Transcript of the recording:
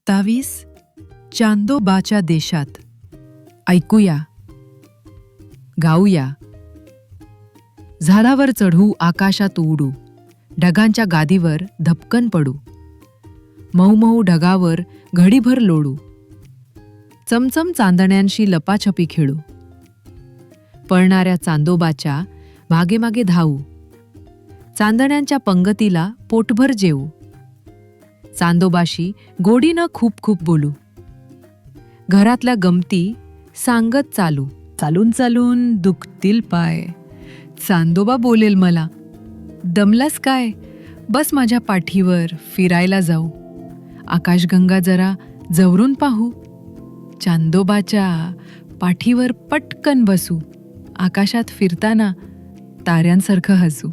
तावीस चांदोबाच्या देशात. ऐकूया, गाऊया. झाडावर चढू, आकाशात उडू, ढगांच्या गादीवर धपकन पडू, मऊ मऊ ढगावर घडीभर लोळू, चमचम चांदण्यांशी लपाछपी खेळू, पळणाऱ्या चांदोबाच्या मागेमागे धावू, चांदण्यांच्या पंगतीला पोटभर जेवू, चांदोबाशी गोडीनं खूप खूप बोलू, घरातल्या गमती सांगत चालू. चालून चालून दुखतील पाय, चांदोबा बोलेल मला, दमलास काय, बस माझ्या पाठीवर, फिरायला जाऊ, आकाशगंगा जरा जवरून पाहू, चांदोबाच्या पाठीवर पटकन बसू, आकाशात फिरताना ताऱ्यांसारखं हसू.